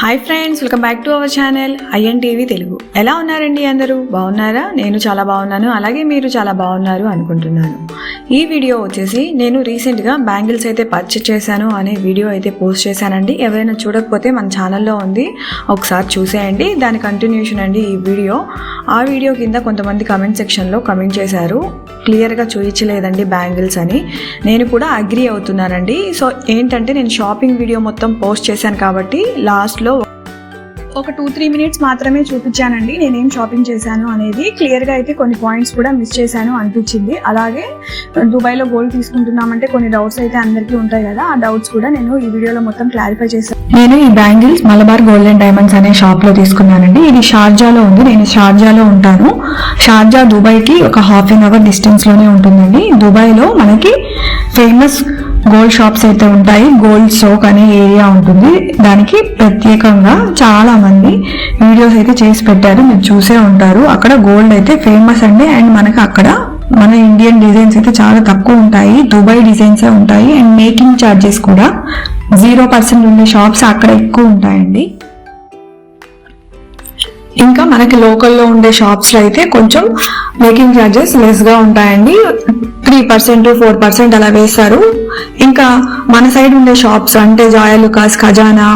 Hi friends, welcome back to our channel INTV Telugu. ఎలా ఉన్నారండి? అందరూ బాగున్నారా? నేను చాలా బాగున్నాను, అలాగే మీరు చాలా బాగున్నారు అనుకుంటున్నాను. ఈ వీడియో వచ్చేసి నేను రీసెంట్గా బ్యాంగిల్స్ అయితే పర్చేస్ చేశాను అనే వీడియో అయితే పోస్ట్ చేశానండి. ఎవరైనా చూడకపోతే మన ఛానల్లో ఉంది, ఒకసారి చూసేయండి. దాని కంటిన్యూషన్ అండి ఈ వీడియో. ఆ వీడియో కింద కొంతమంది కమెంట్ సెక్షన్లో కమెంట్ చేశారు, క్లియర్గా చూపించలేదండి బ్యాంగిల్స్ అని. నేను కూడా అగ్రీ అవుతున్నానండి. సో ఏంటంటే నేను షాపింగ్ వీడియో మొత్తం పోస్ట్ చేశాను కాబట్టి లాస్ట్లో ఒక 2-3 మినిట్స్ మాత్రమే చూపించానండి నేనేం షాపింగ్ చేశాను అనేది. క్లియర్గా అయితే కొన్ని పాయింట్స్ కూడా మిస్ చేశాను అనిపించింది. అలాగే దుబాయ్లో గోల్డ్ తీసుకుంటున్నామంటే కొన్ని డౌట్స్ అయితే అందరికీ ఉంటాయి కదా, ఆ డౌట్స్ కూడా నేను ఈ వీడియోలో మొత్తం క్లారిఫై చేశాను. నేను ఈ bangles Malabar gold and diamonds అనే షాప్లో తీసుకున్నానండి. ఇది షార్జాలో ఉంది, నేను షార్జాలో ఉంటాను. షార్జా దుబాయ్కి ఒక ½ an hour డిస్టెన్స్లోనే ఉంటుందండి. దుబాయ్లో మనకి ఫేమస్ గోల్డ్ షాప్స్ అయితే ఉంటాయి. గోల్డ్ సోక్ అనే ఏరియా ఉంటుంది, దానికి ప్రత్యేకంగా చాలా మంది వీడియోస్ అయితే చేసి పెట్టారు, మీరు చూసే ఉంటారు. అక్కడ గోల్డ్ అయితే ఫేమస్ అండి. అండ్ మనకి అక్కడ మన ఇండియన్ డిజైన్స్ అయితే చాలా తక్కువ ఉంటాయి, దుబాయ్ డిజైన్సే ఉంటాయి. అండ్ మేకింగ్ ఛార్జెస్ కూడా 0% ఉండే షాప్స్ అక్కడ ఎక్కువ ఉంటాయండి. ఇంకా మనకి లోకల్లో ఉండే షాప్స్లో అయితే కొంచెం మేకింగ్ ఛార్జెస్ లెస్గా ఉంటాయండి, 3%, 4% అలా వేస్తారు. ఇంకా మన సైడ్ ఉండే షాప్స్ అంటే జాయలుకాస్, ఖజానా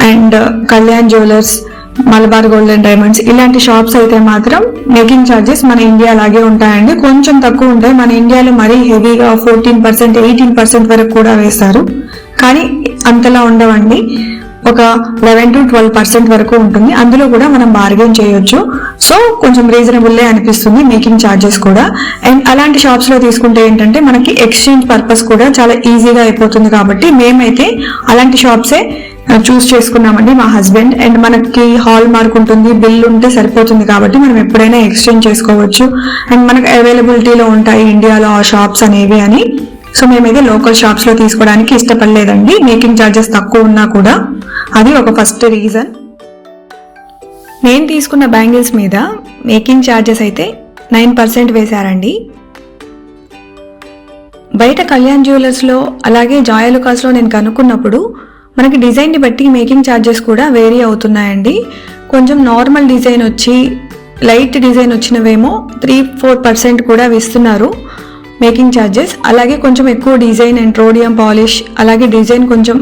and Kalyan jewellers, Malabar gold and diamonds ఇలాంటి షాప్స్ అయితే మాత్రం మేకింగ్ ఛార్జెస్ మన ఇండియా లాగే ఉంటాయండి, కొంచెం తక్కువ ఉంటాయి. మన ఇండియాలో మరీ హెవీగా 14%, 18% వరకు కూడా వేస్తారు, కానీ అంతలా ఉండవండి. ఒక 11 to 12% వరకు ఉంటుంది. అందులో కూడా మనం బార్గెన్ చేయొచ్చు. సో కొంచెం రీజనబుల్లే అనిపిస్తుంది మేకింగ్ ఛార్జెస్ కూడా. అండ్ అలాంటి షాప్స్లో తీసుకుంటే ఏంటంటే మనకి ఎక్స్చేంజ్ పర్పస్ కూడా చాలా ఈజీగా అయిపోతుంది. కాబట్టి మేమైతే అలాంటి షాప్సే చూస్ చేసుకున్నామండి, మా హస్బెండ్. అండ్ మనకి హాల్ మార్క్ ఉంటుంది, బిల్ ఉంటే సరిపోతుంది కాబట్టి మనం ఎప్పుడైనా ఎక్స్చేంజ్ చేసుకోవచ్చు. అండ్ మనకు అవైలబిలిటీలో ఉంటాయి ఇండియాలో ఆ షాప్స్ అనేవి అని. సో మేమైతే లోకల్ షాప్స్లో తీసుకోవడానికి ఇష్టపడలేదండి, మేకింగ్ ఛార్జెస్ తక్కువ ఉన్నా కూడా. అది ఒక ఫస్ట్ రీజన్. నేను తీసుకున్న బ్యాంగిల్స్ మీద మేకింగ్ ఛార్జెస్ అయితే 9% వేశారండి. బయట కళ్యాణ్ జ్యువెలర్స్లో అలాగే జాయలుకాస్లో నేను కనుక్కున్నప్పుడు మనకి డిజైన్ని బట్టి మేకింగ్ ఛార్జెస్ కూడా వేరీ అవుతున్నాయండి. కొంచెం నార్మల్ డిజైన్ వచ్చి లైట్ డిజైన్ వచ్చినవేమో 3-4% కూడా వేస్తున్నారు మేకింగ్ ఛార్జెస్. అలాగే కొంచెం ఎక్కువ డిజైన్ అండ్ రోడియం పాలిష్ అలాగే డిజైన్ కొంచెం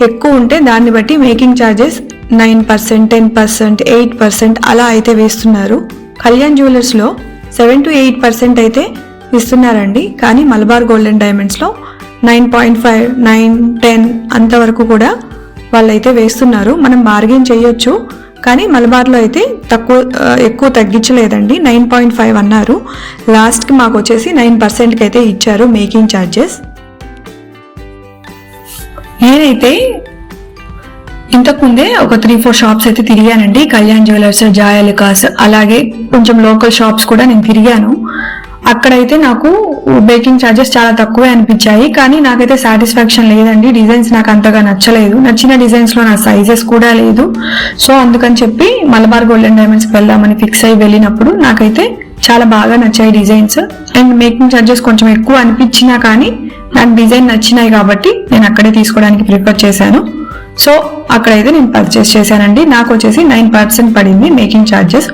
ఎక్కువ ఉంటే దాన్ని బట్టి మేకింగ్ ఛార్జెస్ 9%, 10%, 8% అలా అయితే వేస్తున్నారు. కళ్యాణ్ జ్యువెలర్స్లో 7 to 8% అయితే ఇస్తున్నారండి, కానీ మలబార్ గోల్డ్ అండ్ డైమండ్స్లో 9.5, 9, 10 అంతవరకు కూడా వాళ్ళైతే వేస్తున్నారు. మనం బార్గెన్ చేయొచ్చు, కానీ మలబార్లో అయితే ఎక్కువ తగ్గించలేదండి, 9.5 అన్నారు. లాస్ట్కి మాకు వచ్చేసి 9%కి అయితే ఇచ్చారు మేకింగ్ ఛార్జెస్. నేనైతే ఇంతకుముందే ఒక 3-4 షాప్స్ అయితే తిరిగానండి, కళ్యాణ్ జ్యువెలర్స్, జాయలుకాస్ అలాగే కొంచెం లోకల్ షాప్స్ కూడా నేను తిరిగాను. అక్కడైతే నాకు మేకింగ్ ఛార్జెస్ చాలా తక్కువే అనిపించాయి, కానీ నాకైతే సాటిస్ఫాక్షన్ లేదండి. డిజైన్స్ నాకు అంతగా నచ్చలేదు, నచ్చిన డిజైన్స్లో నా సైజెస్ కూడా లేదు. సో అందుకని చెప్పి మలబార్ గోల్డ్ అండ్ డైమండ్స్కి వెళ్దామని ఫిక్స్ అయ్యి వెళ్ళినప్పుడు నాకైతే చాలా బాగా నచ్చాయి డిజైన్స్. అండ్ మేకింగ్ ఛార్జెస్ కొంచెం ఎక్కువ అనిపించినా కానీ నాకు డిజైన్ నచ్చినాయి కాబట్టి నేను అక్కడే తీసుకోవడానికి ప్రిఫర్ చేశాను. సో అక్కడైతే నేను పర్చేస్ చేశానండి. నాకు వచ్చేసి 9% పడింది మేకింగ్ ఛార్జెస్.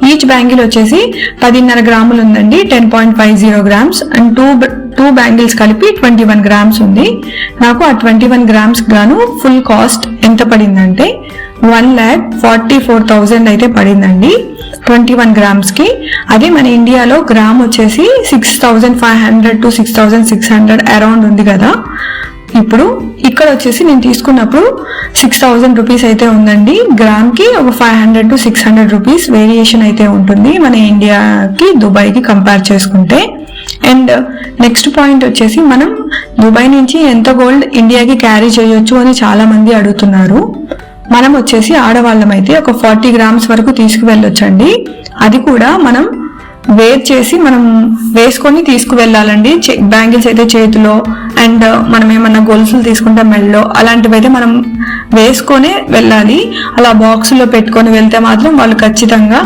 ఈచ్ బ్యాంగిల్ వచ్చేసి 10.5 గ్రాములు ఉందండి, 10.50 grams. అండ్ టూ బ్యాంగిల్స్ కలిపి 21 grams ఉంది. నాకు ఆ 21 grams గాను ఫుల్ కాస్ట్ ఎంత పడిందంటే 1,44,000 అయితే పడిందండి 21 grams. అదే మన ఇండియాలో గ్రామ్ వచ్చేసి 6,500 to 6,600 అరౌండ్ ఉంది కదా. ఇప్పుడు ఇక్కడ వచ్చేసి నేను తీసుకున్నప్పుడు 6,000 రూపీస్ అయితే ఉందండి. గ్రామ్కి ఒక 500 to 600 రూపీస్ వేరియేషన్ అయితే ఉంటుంది మన ఇండియాకి దుబాయ్కి కంపేర్ చేసుకుంటే. అండ్ నెక్స్ట్ పాయింట్ వచ్చేసి మనం దుబాయ్ నుంచి ఎంత గోల్డ్ ఇండియాకి క్యారీ చేయొచ్చు అని చాలా మంది అడుగుతున్నారు. మనం వచ్చేసి ఆడవాళ్ళం అయితే ఒక 40 grams వరకు తీసుకువెళ్ళొచ్చండి. అది కూడా మనం వేర్ చేసి మనం వేసుకొని తీసుకువెళ్ళాలండి. బ్యాంగిల్స్ అయితే చేతిలో, అండ్ మనం ఏమన్నా గొలుసులు తీసుకుంటే మెడలో, అలాంటివి అయితే మనం వేసుకొనే వెళ్ళాలి. అలా బాక్సులో పెట్టుకొని వెళ్తే మాత్రం వాళ్ళు ఖచ్చితంగా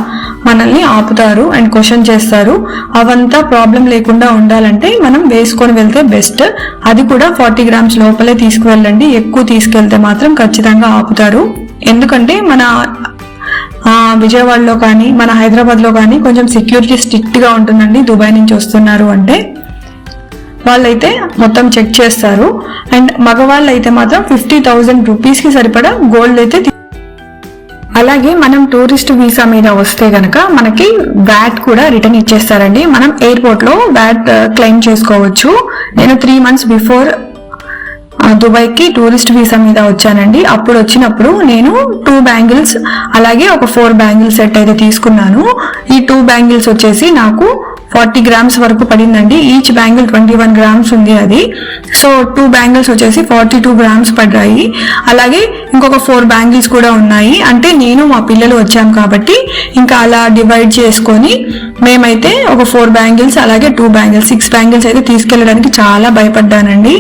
మనల్ని ఆపుతారు అండ్ క్వశ్చన్ చేస్తారు. అవంతా ప్రాబ్లం లేకుండా ఉండాలంటే మనం వేసుకొని వెళ్తే బెస్ట్. అది కూడా 40 grams లోపలే తీసుకువెళ్ళండి, ఎక్కువ తీసుకెళ్తే మాత్రం ఖచ్చితంగా ఆపుతారు. ఎందుకంటే మన విజయవాడలో కానీ మన హైదరాబాద్లో కానీ కొంచెం సెక్యూరిటీ స్ట్రిక్ట్గా ఉంటుందండి. దుబాయ్ నుంచి వస్తున్నారు అంటే వాళ్ళైతే మొత్తం చెక్ చేస్తారు. అండ్ మగవాళ్ళు అయితే మాత్రం 50,000 రూపీస్కి సరిపడా గోల్డ్ అయితే. అలాగే మనం టూరిస్ట్ వీసా మీద వస్తే గనక మనకి వ్యాట్ కూడా రిటర్న్ ఇచ్చేస్తారండి. మనం ఎయిర్పోర్ట్లో వ్యాట్ క్లెయిమ్ చేసుకోవచ్చు. నేను 3 months బిఫోర్ దుబాయ్కి టూరిస్ట్ వీసా మీద వచ్చానండి. అప్పుడు వచ్చినప్పుడు నేను 2 బ్యాంగిల్స్ అలాగే ఒక 4 బ్యాంగిల్ సెట్ అయితే తీసుకున్నాను. ఈ 2 బ్యాంగిల్స్ వచ్చేసి నాకు 40 grams వరకు పడిందండి. ఈచ్ బ్యాంగిల్ 21 grams ఉంది అది. సో 2 బ్యాంగిల్స్ వచ్చేసి 42 grams పడ్డాయి. అలాగే ఇంకొక 4 బ్యాంగిల్స్ కూడా ఉన్నాయి. అంటే నేను మా పిల్లలు వచ్చాం కాబట్టి ఇంకా అలా డివైడ్ చేసుకొని మేమైతే ఒక 4 బ్యాంగిల్స్ అలాగే 2 బ్యాంగిల్స్ 6 బ్యాంగిల్స్ అయితే తీసుకెళ్ళడానికి చాలా భయపడ్డానండి.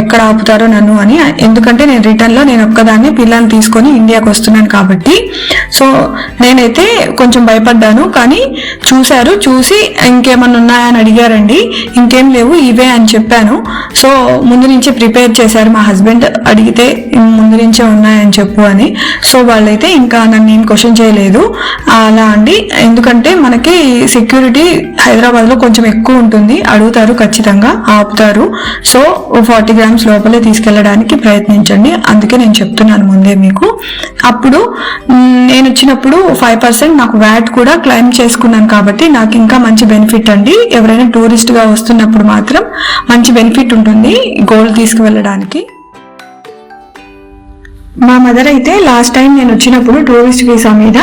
ఎక్కడ ఆపుతారో నన్ను అని. ఎందుకంటే నేను రిటర్న్ లో నేను ఒక్కదాన్ని పిల్లల్ని తీసుకొని ఇండియాకి వస్తున్నాను కాబట్టి. సో నేనైతే కొంచెం భయపడ్డాను. కానీ చూసి ఇంకేమన్నా ఉన్నాయని అడిగారండి. ఇంకేం లేవు ఇవే అని చెప్పాను. సో ముందు నుంచే ప్రిపేర్ చేశారు మా హస్బెండ్. అడిగితే ముందు నుంచే ఉన్నాయని చెప్పు అని. సో వాళ్ళైతే ఇంకా నన్ను నేను క్వశ్చన్ చేయలేదు అలా అండి. ఎందుకంటే మనకి సెక్యూరిటీ హైదరాబాద్ లో కొంచెం ఎక్కువ ఉంటుంది. అడుగుతారు, ఖచ్చితంగా ఆపుతారు. సో 40 grams లోపలే తీసుకెళ్ళడానికి ప్రయత్నించండి. అందుకే నేను చెప్తున్నాను ముందే మీకు. అప్పుడు నేను వచ్చినప్పుడు 5% నాకు వ్యాట్ కూడా క్లెయిమ్ చేసుకున్నాను కాబట్టి నాకు ఇంకా మంచి బెనిఫిట్ అండి. ఎవరైనా టూరిస్ట్ గా వస్తున్నప్పుడు మాత్రం మంచి బెనిఫిట్ ఉంటుంది గోల్డ్ తీసుకువెళ్ళడానికి. మా మదర్ అయితే లాస్ట్ టైం నేను వచ్చినప్పుడు టూరిస్ట్ వీసా మీద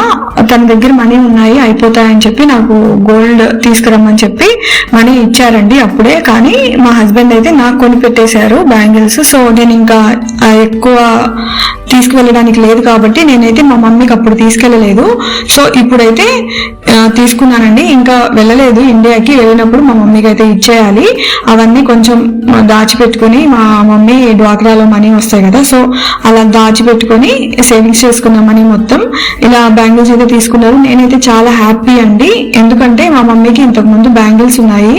తన దగ్గర మనీ ఉన్నాయి అయిపోతాయని చెప్పి నాకు గోల్డ్ తీసుకురమ్మని చెప్పి మనీ ఇచ్చారండి అప్పుడే. కానీ మా హస్బెండ్ అయితే నాకు కొని పెట్టేశారు బ్యాంగిల్స్. సో నేను ఇంకా ఎక్కువ తీసుకువెళ్ళడానికి లేదు కాబట్టి నేనైతే మా మమ్మీకి అప్పుడు తీసుకెళ్ళలేదు. సో ఇప్పుడైతే తీసుకున్నానండి. ఇంకా వెళ్ళలేదు ఇండియాకి. వెళ్ళినప్పుడు మా మమ్మీకి అయితే ఇచ్చేయాలి. అవన్నీ కొంచెం దాచిపెట్టుకుని, మా మమ్మీ డ్వాక్రాలో మనీ వస్తాయి కదా, సో అలా దాచిపెట్టుకొని సేవింగ్స్ చేసుకున్న మనీ మొత్తం ఇలా బ్యాంగిల్స్ అయితే తీసుకున్నారు. నేనైతే చాలా హ్యాపీ అండి. ఎందుకంటే మా మమ్మీకి ఇంతకు ముందు బ్యాంగిల్స్ ఉన్నాయి.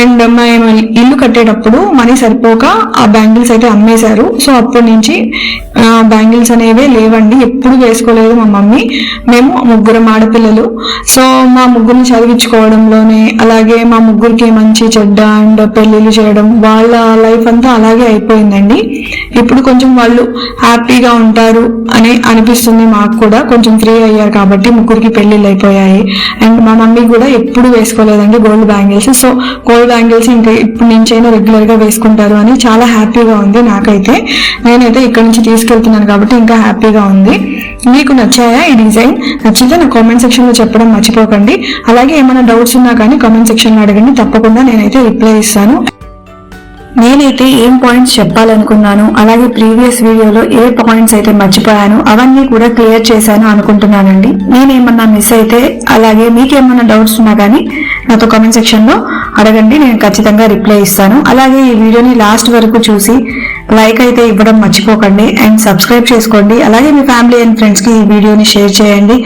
అండ్ మేము ఇల్లు కట్టేటప్పుడు మనీ సరిపోక ఆ బ్యాంగిల్స్ అయితే అమ్మేశారు. సో అప్పటి నుంచి బ్యాంగిల్స్ అనేవే లేవండి. ఎప్పుడు వేసుకోలేదు మా మమ్మీ. మేము 3 ఆడపిల్లలు. సో మా ముగ్గురిని చదివించుకోవడంలోనే, అలాగే మా ముగ్గురికి మంచి చెడ్డ అండ్ పెళ్లిళ్ళు చేయడం, వాళ్ళ లైఫ్ అంతా అలాగే అయిపోయిందండి. ఇప్పుడు కొంచెం వాళ్ళు హ్యాపీగా ఉంటారు అని అనిపిస్తుంది మాకు కూడా. కొంచెం ఫ్రీ అయ్యారు కాబట్టి ముగ్గురికి పెళ్లిళ్ళు అయిపోయాయి. అండ్ మా మమ్మీ కూడా ఎప్పుడు వేసుకోలేదండి gold bangles. So gold bangles ఇంకా ఇప్పుడు నుంచైనా రెగ్యులర్ గా వేసుకుంటారు అని చాలా హ్యాపీగా ఉంది నాకైతే. నేనైతే ఇక్కడ నుంచి తీసుకెళ్తున్నాను కాబట్టి ఇంకా హ్యాపీగా ఉంది. మీకు నచ్చాయా ఈ డిజైన్? నచ్చితే నా కామెంట్ సెక్షన్ లో చెప్పడం మర్చిపోకండి. అలాగే ఏమైనా డౌట్స్ ఉన్నా కానీ కామెంట్ సెక్షన్ లో అడగండి, తప్పకుండా నేనైతే రిప్లై ఇస్తాను. నేనైతే ఏం పాయింట్స్ చెప్పాలనుకున్నాను, అలాగే ప్రీవియస్ వీడియోలో ఏ పాయింట్స్ అయితే మర్చిపోయాను అవన్నీ కూడా క్లియర్ చేశాను అనుకుంటున్నానండి. నేనేమన్నా మిస్ అయితే, అలాగే మీకేమన్నా డౌట్స్ ఉన్నా కానీ నాతో కామెంట్ సెక్షన్ లో అడగండి, నేను ఖచ్చితంగా రిప్లై ఇస్తాను. అలాగే ఈ వీడియోని లాస్ట్ వరకు చూసి లైక్ అయితే ఇవ్వడం మర్చిపోకండి. అండ్ సబ్స్క్రైబ్ చేసుకోండి. అలాగే మీ ఫ్యామిలీ అండ్ ఫ్రెండ్స్ కి ఈ వీడియోని షేర్ చేయండి.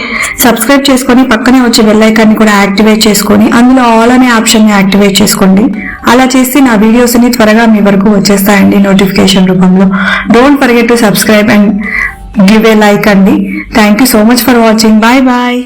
సబ్స్క్రైబ్ చేసుకొని పక్కనే వచ్చే బెల్ ఐకాన్ ని కూడా యాక్టివేట్ చేసుకొని అందులో ఆల్ అనే ఆప్షన్ ని యాక్టివేట్ చేసుకోండి. అలా చేస్తే నా వీడియోస్ ని త్వరగా మీ వరకు వచ్చేస్తాయండి నోటిఫికేషన్ రూపంలో. Don't forget to subscribe and give a like అండి. Thank you so much for watching. Bye bye.